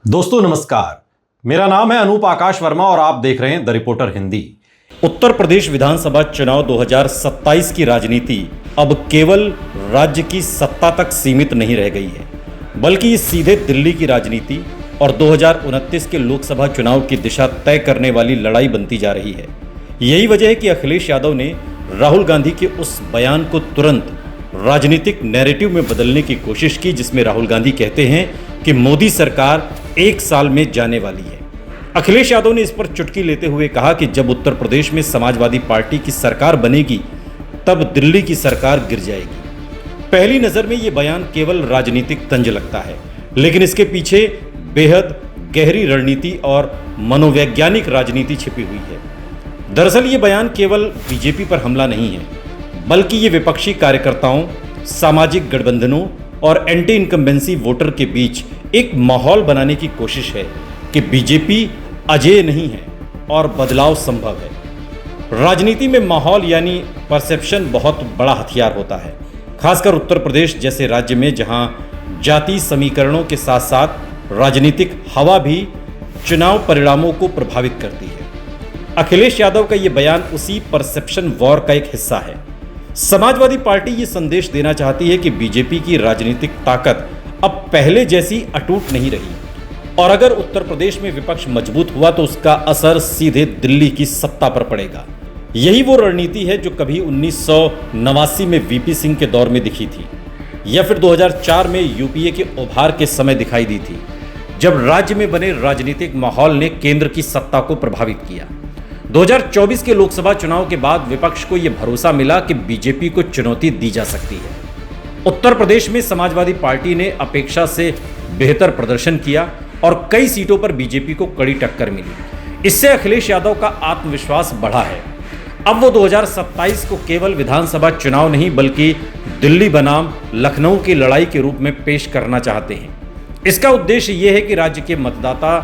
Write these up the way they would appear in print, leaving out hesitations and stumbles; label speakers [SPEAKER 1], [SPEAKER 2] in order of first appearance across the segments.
[SPEAKER 1] दोस्तों नमस्कार, मेरा नाम है अनूप आकाश वर्मा और आप देख रहे हैं द रिपोर्टर हिंदी।
[SPEAKER 2] उत्तर प्रदेश विधानसभा चुनाव 2027 की राजनीति अब केवल राज्य की सत्ता तक सीमित नहीं रह गई है, बल्कि ये सीधे दिल्ली की राजनीति और 2029 के लोकसभा चुनाव की दिशा तय करने वाली लड़ाई बनती जा रही है। यही वजह है कि अखिलेश यादव ने राहुल गांधी के उस बयान को तुरंत राजनीतिक नैरेटिव में बदलने की कोशिश की, जिसमें राहुल गांधी कहते हैं कि मोदी सरकार 1 साल में जाने वाली है। अखिलेश यादव ने इस पर चुटकी लेते हुए कहा कि जब उत्तर प्रदेश में समाजवादी पार्टी की सरकार बनेगी तब दिल्ली की सरकार गिर जाएगी। पहली नजर में यह बयान केवल राजनीतिक तंज लगता है, लेकिन इसके पीछे बेहद गहरी रणनीति और मनोवैज्ञानिक राजनीति छिपी हुई है। दरअसल ये बयान केवल बीजेपी पर हमला नहीं है, बल्कि ये विपक्षी कार्यकर्ताओं, सामाजिक गठबंधनों और एंटी इनकम्बेंसी वोटर के बीच एक माहौल बनाने की कोशिश है कि बीजेपी अजेय नहीं है और बदलाव संभव है। राजनीति में माहौल यानी परसेप्शन बहुत बड़ा हथियार होता है, खासकर उत्तर प्रदेश जैसे राज्य में जहां जातीय समीकरणों के साथ साथ राजनीतिक हवा भी चुनाव परिणामों को प्रभावित करती है। अखिलेश यादव का यह बयान उसी परसेप्शन वॉर का एक हिस्सा है। समाजवादी पार्टी ये संदेश देना चाहती है कि बीजेपी की राजनीतिक ताकत अब पहले जैसी अटूट नहीं रही और अगर उत्तर प्रदेश में विपक्ष मजबूत हुआ तो उसका असर सीधे दिल्ली की सत्ता पर पड़ेगा। यही वो रणनीति है जो कभी 1989 में वीपी सिंह के दौर में दिखी थी या फिर 2004 में यूपीए के उभार के समय दिखाई दी थी, जब राज्य में बने राजनीतिक माहौल ने केंद्र की सत्ता को प्रभावित किया। 2024 के लोकसभा चुनाव के बाद विपक्ष को यह भरोसा मिला कि बीजेपी को चुनौती दी जा सकती है। उत्तर प्रदेश में समाजवादी पार्टी ने अपेक्षा से बेहतर प्रदर्शन किया और कई सीटों पर बीजेपी को कड़ी टक्कर मिली। इससे अखिलेश यादव का आत्मविश्वास बढ़ा है। अब वो 2027 को केवल विधानसभा चुनाव नहीं बल्कि दिल्ली बनाम लखनऊ की लड़ाई के रूप में पेश करना चाहते हैं। इसका उद्देश्य यह है कि राज्य के मतदाता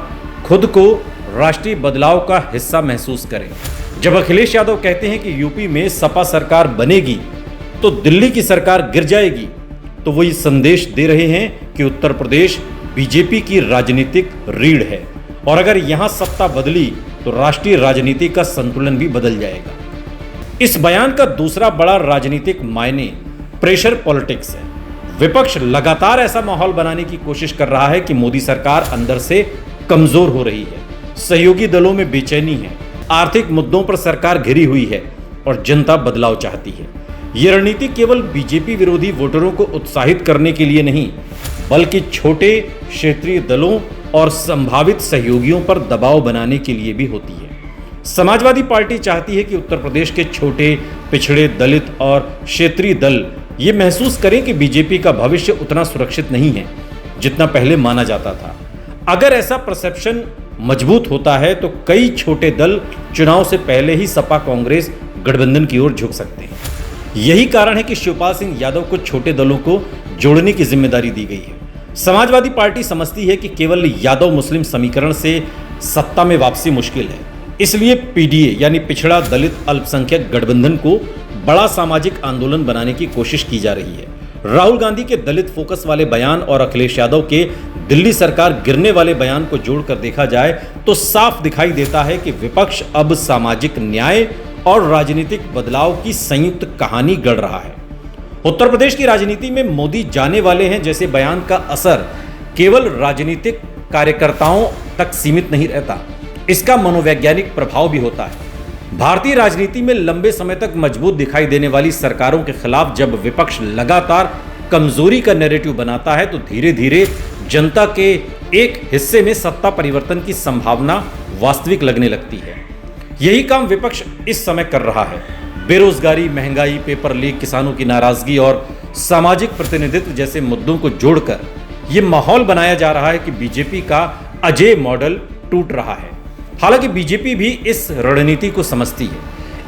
[SPEAKER 2] खुद को राष्ट्रीय बदलाव का हिस्सा महसूस करें। जब अखिलेश यादव कहते हैं कि यूपी में सपा सरकार बनेगी तो दिल्ली की सरकार गिर जाएगी, तो वो ये संदेश दे रहे हैं कि उत्तर प्रदेश बीजेपी की राजनीतिक रीढ़ है और अगर यहां सत्ता बदली तो राष्ट्रीय राजनीति का संतुलन भी बदल जाएगा। इस बयान का दूसरा बड़ा राजनीतिक मायने प्रेशर पॉलिटिक्स है। विपक्ष लगातार ऐसा माहौल बनाने की कोशिश कर रहा है कि मोदी सरकार अंदर से कमजोर हो रही है, सहयोगी दलों में बेचैनी है, आर्थिक मुद्दों पर सरकार घिरी हुई है और जनता बदलाव चाहती है। यह रणनीति केवल बीजेपी विरोधी वोटरों को उत्साहित करने के लिए नहीं, बल्कि छोटे क्षेत्रीय दलों और संभावित सहयोगियों पर दबाव बनाने के लिए भी होती है। समाजवादी पार्टी चाहती है कि उत्तर प्रदेश के छोटे, पिछड़े, दलित और क्षेत्रीय दल ये महसूस करें कि बीजेपी का भविष्य उतना सुरक्षित नहीं है जितना पहले माना जाता था। अगर ऐसा परसेप्शन मजबूत होता है तो कई छोटे दल चुनाव से पहले ही सपा कांग्रेस गठबंधन की ओर झुक सकते हैं। यही कारण है कि शिवपाल सिंह यादव को छोटे दलों को जोड़ने की जिम्मेदारी दी गई है। समाजवादी पार्टी समझती है कि केवल यादव मुस्लिम समीकरण से सत्ता में वापसी मुश्किल है, इसलिए पीडीए यानी पिछड़ा दलित अल्पसंख्यक गठबंधन को बड़ा सामाजिक आंदोलन बनाने की कोशिश की जा रही है। राहुल गांधी के दलित फोकस वाले बयान और अखिलेश यादव के दिल्ली सरकार गिरने वाले बयान को जोड़कर देखा जाए तो साफ दिखाई देता है कि विपक्ष अब सामाजिक न्याय और राजनीतिक बदलाव की संयुक्त कहानी गढ़ रहा है। उत्तर प्रदेश की राजनीति में मोदी जाने वाले हैं जैसे बयान का असर केवल राजनीतिक कार्यकर्ताओं तक सीमित नहीं रहता, इसका मनोवैज्ञानिक प्रभाव भी होता है। भारतीय राजनीति में लंबे समय तक मजबूत दिखाई देने वाली सरकारों के खिलाफ जब विपक्ष लगातार कमजोरी का नैरेटिव बनाता है तो धीरे धीरे जनता के एक हिस्से में सत्ता परिवर्तन की संभावना वास्तविक लगने लगती है। यही काम विपक्ष इस समय कर रहा है। बेरोजगारी, महंगाई, पेपर लीक, किसानों की नाराजगी और सामाजिक प्रतिनिधित्व जैसे मुद्दों को जोड़कर यह माहौल बनाया जा रहा है कि बीजेपी का अजेय मॉडल टूट रहा है। हालांकि बीजेपी भी इस रणनीति को समझती है,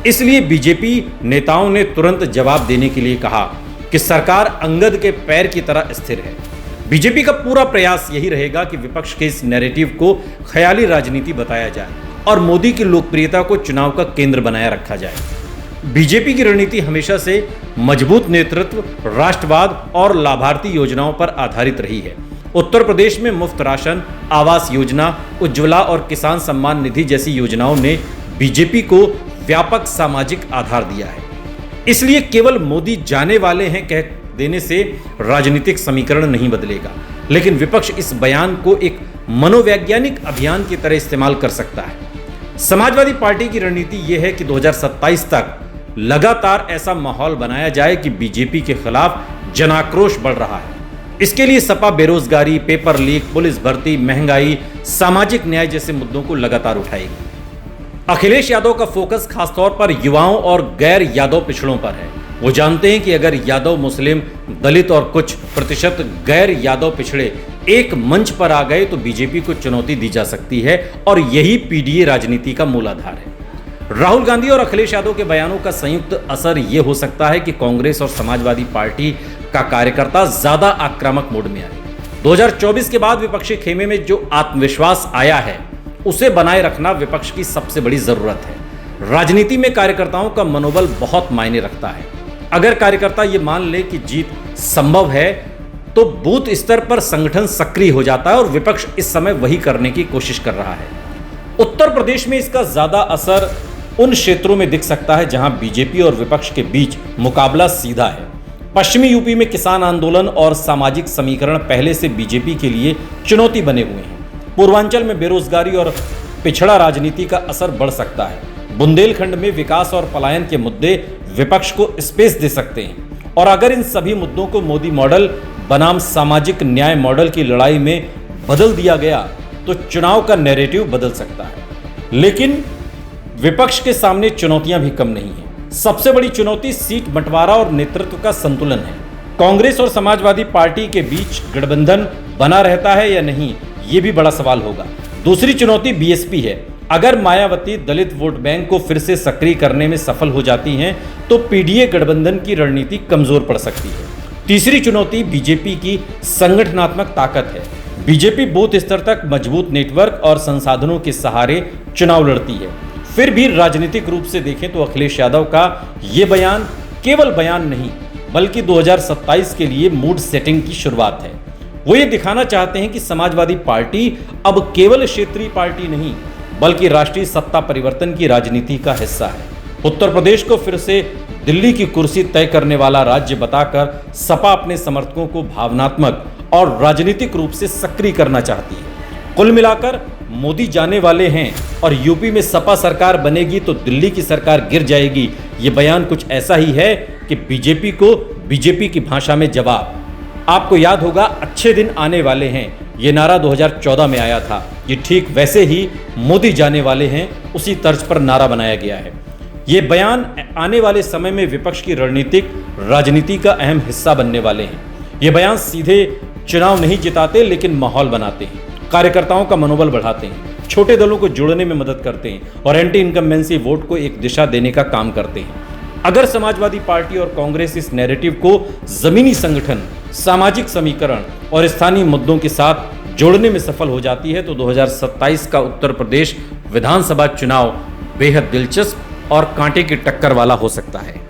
[SPEAKER 2] इसलिए बीजेपी नेताओं ने तुरंत जवाब देने के लिए कहा कि सरकार अंगद के पैर की तरह स्थिर है। बीजेपी का पूरा प्रयास यही रहेगा कि विपक्ष के इस नैरेटिव को ख्याली राजनीति बताया जाए और मोदी की लोकप्रियता को चुनाव का केंद्र बनाया रखा जाए। बीजेपी की रणनीति हमेशा से मजबूत नेतृत्व, राष्ट्रवाद और लाभार्थी योजनाओं पर आधारित रही है। उत्तर प्रदेश में मुफ्त राशन, आवास योजना, उज्ज्वला और किसान सम्मान निधि जैसी योजनाओं ने बीजेपी को व्यापक सामाजिक आधार दिया है। इसलिए केवल मोदी जाने वाले हैं कह देने से राजनीतिक समीकरण नहीं बदलेगा, लेकिन विपक्ष इस बयान को एक मनोवैज्ञानिक अभियान की तरह इस्तेमाल कर सकता है। समाजवादी पार्टी की रणनीति यह है कि 2027 तक लगातार ऐसा माहौल बनाया जाए कि बीजेपी के खिलाफ जनाक्रोश बढ़ रहा है। इसके लिए सपा बेरोजगारी, पेपर लीक, पुलिस भर्ती, महंगाई, सामाजिक न्याय जैसे मुद्दों को लगातार उठाएगी। अखिलेश यादव का फोकस खासतौर पर युवाओं और गैर यादव पिछड़ों पर है। वो जानते हैं कि अगर यादव, मुस्लिम, दलित और कुछ प्रतिशत गैर यादव पिछड़े एक मंच पर आ गए तो बीजेपी को चुनौती दी जा सकती है और यही पीडीए राजनीति का मूलाधार है। राहुल गांधी और अखिलेश यादव के बयानों का संयुक्त असर यह हो सकता है कि कांग्रेस और समाजवादी पार्टी का कार्यकर्ता ज्यादा आक्रामक मोड में आए। 2024 के बाद विपक्षी खेमे में जो आत्मविश्वास आया है उसे बनाए रखना विपक्ष की सबसे बड़ी जरूरत है। राजनीति में कार्यकर्ताओं का मनोबल बहुत मायने रखता है। अगर कार्यकर्ता ये मान ले कि जीत संभव है तो बूथ स्तर पर संगठन सक्रिय हो जाता है और विपक्ष इस समय वही करने की कोशिश कर रहा है। उत्तर प्रदेश में इसका ज्यादा असर उन क्षेत्रों में दिख सकता है जहां बीजेपी और विपक्ष के बीच मुकाबला सीधा है। पश्चिमी यूपी में किसान आंदोलन और सामाजिक समीकरण पहले से बीजेपी के लिए चुनौती बने हुए हैं। पूर्वांचल में बेरोजगारी और पिछड़ा राजनीति का असर बढ़ सकता है। बुंदेलखंड में विकास और पलायन के मुद्दे विपक्ष को स्पेस दे सकते हैं और अगर इन सभी मुद्दों को मोदी मॉडल बनाम सामाजिक न्याय मॉडल की लड़ाई में बदल दिया गया तो चुनाव का नैरेटिव बदल सकता है। लेकिन विपक्ष के सामने चुनौतियां भी कम नहीं है। सबसे बड़ी चुनौती सीट बंटवारा और नेतृत्व का संतुलन है। कांग्रेस और समाजवादी पार्टी के बीच गठबंधन बना रहता है या नहीं, ये भी बड़ा सवाल होगा। दूसरी चुनौती बीएसपी है। अगर मायावती दलित वोट बैंक को फिर से सक्रिय करने में सफल हो जाती हैं तो पीडीए गठबंधन की रणनीति कमजोर पड़ सकती है। तीसरी चुनौती बीजेपी की संगठनात्मक ताकत है। बीजेपी बूथ स्तर तक मजबूत नेटवर्क और संसाधनों के सहारे चुनाव लड़ती है। फिर भी राजनीतिक रूप से देखें तो अखिलेश यादव का यह बयान केवल बयान नहीं बल्कि 2027 के लिए मूड सेटिंग की शुरुआत है। वो ये दिखाना चाहते हैं कि समाजवादी पार्टी अब केवल क्षेत्रीय पार्टी नहीं बल्कि राष्ट्रीय सत्ता परिवर्तन की राजनीति का हिस्सा है। उत्तर प्रदेश को फिर से दिल्ली की कुर्सी तय करने वाला राज्य बताकर सपा अपने समर्थकों को भावनात्मक और राजनीतिक रूप से सक्रिय करना चाहती है। कुल मिलाकर मोदी जाने वाले हैं और यूपी में सपा सरकार बनेगी तो दिल्ली की सरकार गिर जाएगी। ये बयान कुछ ऐसा ही है कि बीजेपी को बीजेपी की भाषा में जवाब। आपको याद होगा अच्छे दिन आने वाले हैं, ये नारा 2014 में आया था। ये ठीक वैसे ही मोदी जाने वाले हैं उसी तर्ज पर नारा बनाया गया है। ये बयान आने वाले समय में विपक्ष की राजनीति का अहम हिस्सा बनने वाले हैं। ये बयान सीधे चुनाव नहीं जिताते लेकिन माहौल बनाते हैं, कार्यकर्ताओं का मनोबल बढ़ाते हैं, छोटे दलों को जोड़ने में मदद करते हैं और एंटी इनकम्बेंसी वोट को एक दिशा देने का काम करते हैं। अगर समाजवादी पार्टी और कांग्रेस इस नैरेटिव को जमीनी संगठन, सामाजिक समीकरण और स्थानीय मुद्दों के साथ जोड़ने में सफल हो जाती है तो 2027 का उत्तर प्रदेश विधानसभा चुनाव बेहद दिलचस्प और कांटे की टक्कर वाला हो सकता है।